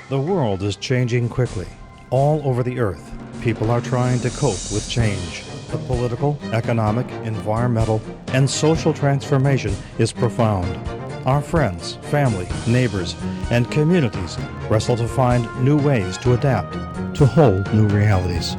The world is changing quickly. All over the earth, people are trying to cope with change. The political, economic, environmental, and social transformation is profound. Our friends, family, neighbors, and communities wrestle to find new ways to adapt to whole new realities.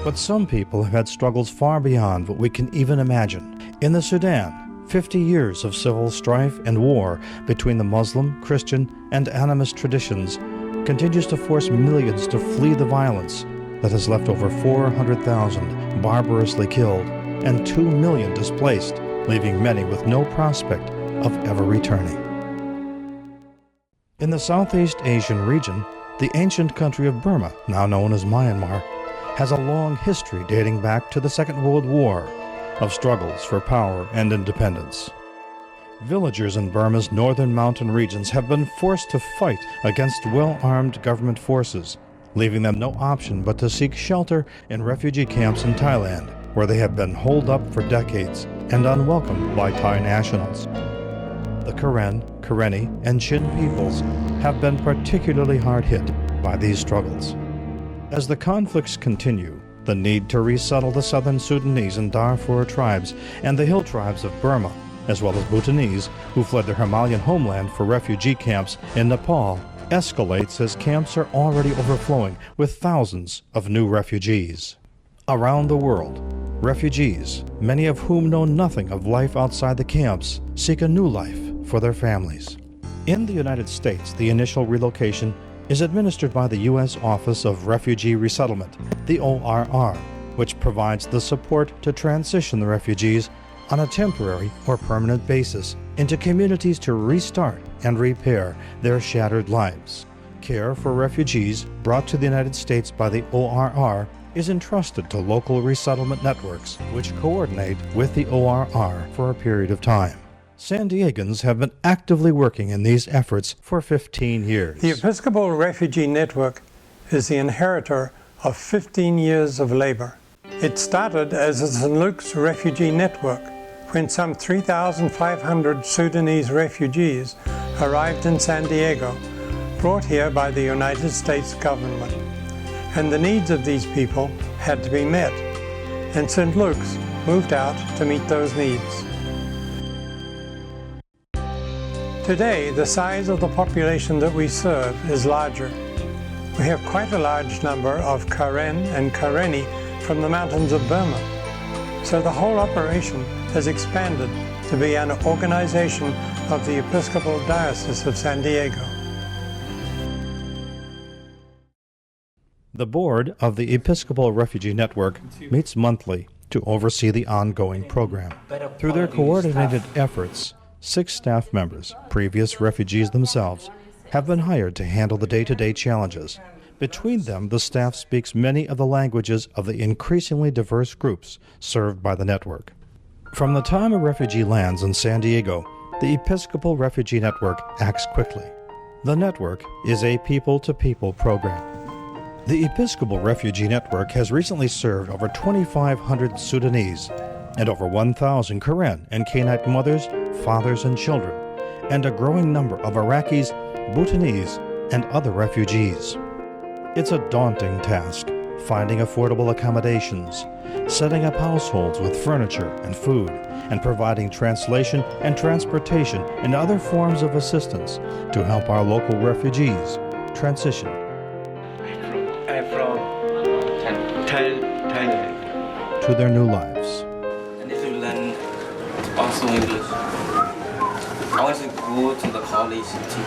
But some people have had struggles far beyond what we can even imagine. In the Sudan, 50 years of civil strife and war between the Muslim, Christian, and animist traditions continues to force millions to flee the violence that has left over 400,000 barbarously killed and 2 million displaced, leaving many with no prospect of ever returning. In the Southeast Asian region, the ancient country of Burma, now known as Myanmar, has a long history dating back to the Second World War of struggles for power and independence. Villagers in Burma's northern mountain regions have been forced to fight against well-armed government forces, leaving them no option but to seek shelter in refugee camps in Thailand, where they have been holed up for decades and unwelcomed by Thai nationals. The Karen, Karenni, and Chin peoples have been particularly hard hit by these struggles. As the conflicts continue, the need to resettle the southern Sudanese and Darfur tribes and the hill tribes of Burma, as well as Bhutanese who fled their Himalayan homeland for refugee camps in Nepal, escalates as camps are already overflowing with thousands of new refugees. Around the world, refugees, many of whom know nothing of life outside the camps, seek a new life for their families. In the United States, the initial relocation is administered by the U.S. Office of Refugee Resettlement, the ORR, which provides the support to transition the refugees on a temporary or permanent basis into communities to restart and repair their shattered lives. Care for refugees brought to the United States by the ORR is entrusted to local resettlement networks, which coordinate with the ORR for a period of time. San Diegans have been actively working in these efforts for 15 years. The Episcopal Refugee Network is the inheritor of 15 years of labor. It started as a St. Luke's Refugee Network when some 3,500 Sudanese refugees arrived in San Diego, brought here by the United States government. And the needs of these people had to be met, and St. Luke's moved out to meet those needs. Today, the size of the population that we serve is larger. We have quite a large number of Karen and Karenni from the mountains of Burma. So the whole operation has expanded to be an organization of the Episcopal Diocese of San Diego. The board of the Episcopal Refugee Network meets monthly to oversee the ongoing program. Through their coordinated efforts, 6 staff members, previous refugees themselves, have been hired to handle the day-to-day challenges. Between them, the staff speaks many of the languages of the increasingly diverse groups served by the network. From the time a refugee lands in San Diego, the Episcopal Refugee Network acts quickly. The network is a people-to-people program. The Episcopal Refugee Network has recently served over 2,500 Sudanese and over 1,000 Karen and Canaanite mothers, fathers, and children, and a growing number of Iraqis, Bhutanese, and other refugees. It's a daunting task, finding affordable accommodations, setting up households with furniture and food, and providing translation and transportation and other forms of assistance to help our local refugees transition. I'm from Thailand. To their new lives. I need to learn also English. I want to go to the college too.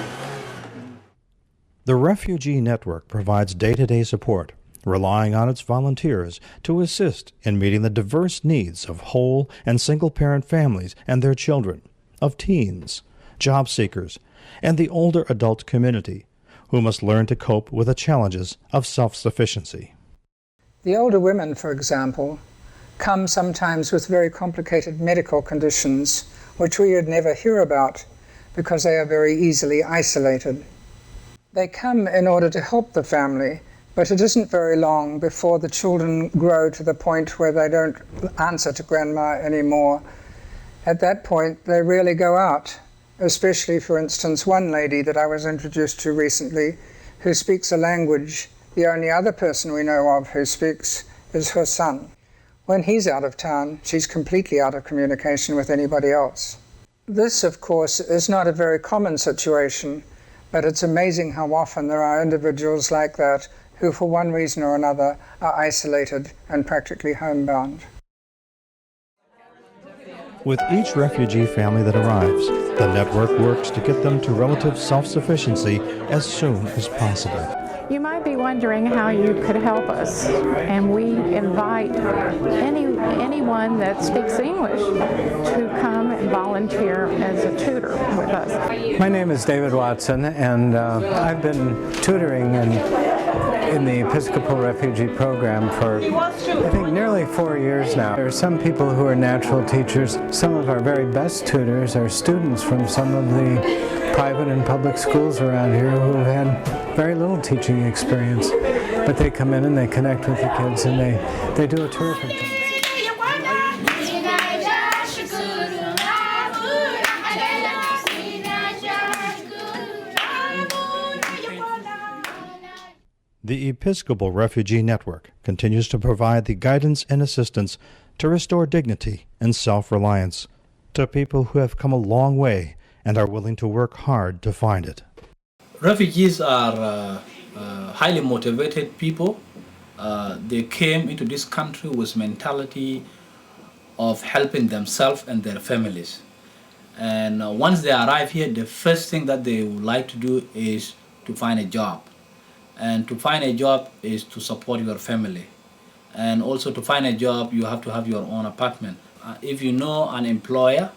The Refugee Network provides day-to-day support, relying on its volunteers to assist in meeting the diverse needs of whole and single-parent families and their children, of teens, job seekers, and the older adult community, who must learn to cope with the challenges of self-sufficiency. The older women, for example, come sometimes with very complicated medical conditions, which we would never hear about because they are very easily isolated. They come in order to help the family, but it isn't very long before the children grow to the point where they don't answer to grandma anymore. At that point, they really go out especially, for instance, one lady that I was introduced to recently who speaks a language the only other person we know of who speaks is her son. When he's out of town, she's completely out of communication with anybody else. This, of course, is not a very common situation, but it's amazing how often there are individuals like that who, for one reason or another, are isolated and practically homebound. With each refugee family that arrives, the network works to get them to relative self-sufficiency as soon as possible. You might be wondering how you could help us, and we invite anyone that speaks English to come and volunteer as a tutor with us. My name is David Watson, and I've been tutoring in the Episcopal Refugee program for, I think, nearly 4 years now. There are some people who are natural teachers. Some of our very best tutors are students from some of the private and public schools around here who have had very little teaching experience. But they come in and they connect with the kids, and they do a terrific job. The Episcopal Refugee Network continues to provide the guidance and assistance to restore dignity and self-reliance to people who have come a long way and are willing to work hard to find it. Refugees are highly motivated people. They came into this country with mentality of helping themselves and their families. And once they arrive here, the first thing that they would like to do is to find a job. And to find a job is to support your family. And also to find a job, you have to have your own apartment. If you know an employer,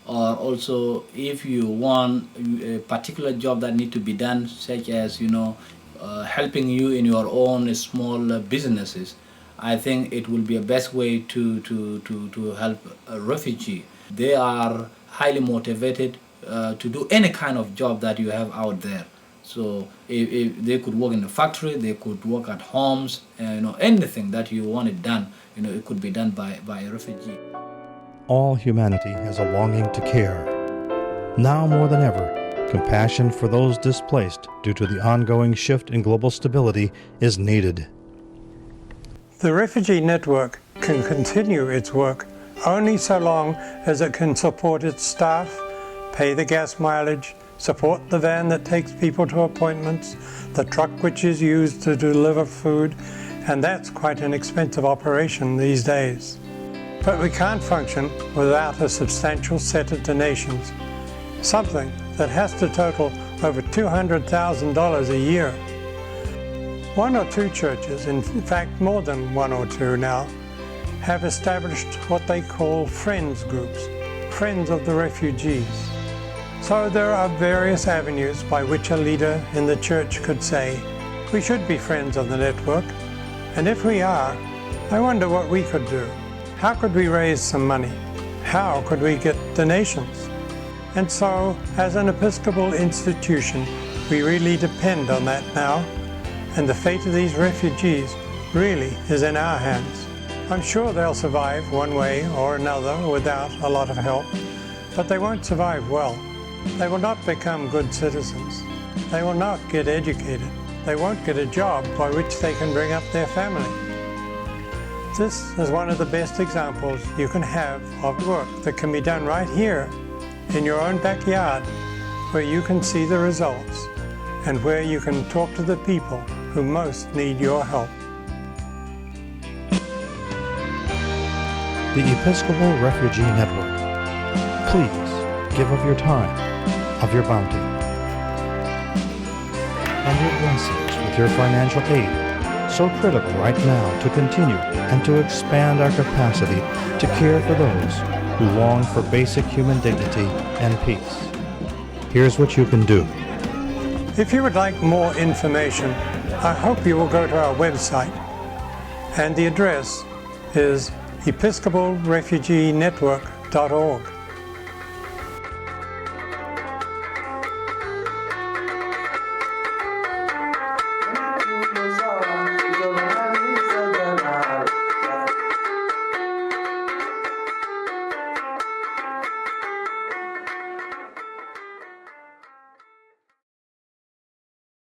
or also if you want a particular job that need to be done, such as, helping you in your own small businesses, I think it will be a best way to help a refugee. They are highly motivated to do any kind of job that you have out there. So if they could work in the factory, they could work at homes, anything that you want it done, it could be done by a refugee. All humanity has a longing to care. Now more than ever, compassion for those displaced due to the ongoing shift in global stability is needed. The Refugee Network can continue its work only so long as it can support its staff, pay the gas mileage, support the van that takes people to appointments, the truck which is used to deliver food, and that's quite an expensive operation these days. But we can't function without a substantial set of donations, something that has to total over $200,000 a year. One or two churches, in fact more than one or two now, have established what they call friends groups, Friends of the Refugees. So there are various avenues by which a leader in the church could say, we should be friends of the network, and if we are, I wonder what we could do. How could we raise some money? How could we get donations? And so, as an Episcopal institution, we really depend on that now, and the fate of these refugees really is in our hands. I'm sure they'll survive one way or another without a lot of help, but they won't survive well. They will not become good citizens. They will not get educated. They won't get a job by which they can bring up their family. This is one of the best examples you can have of work that can be done right here in your own backyard, where you can see the results and where you can talk to the people who most need your help. The Episcopal Refugee Network. Please give of your time, of your bounty, and your blessings with your financial aid, so critical right now to continue and to expand our capacity to care for those who long for basic human dignity and peace. Here's what you can do. If you would like more information, I hope you will go to our website, and the address is episcopalrefugenetwork.org.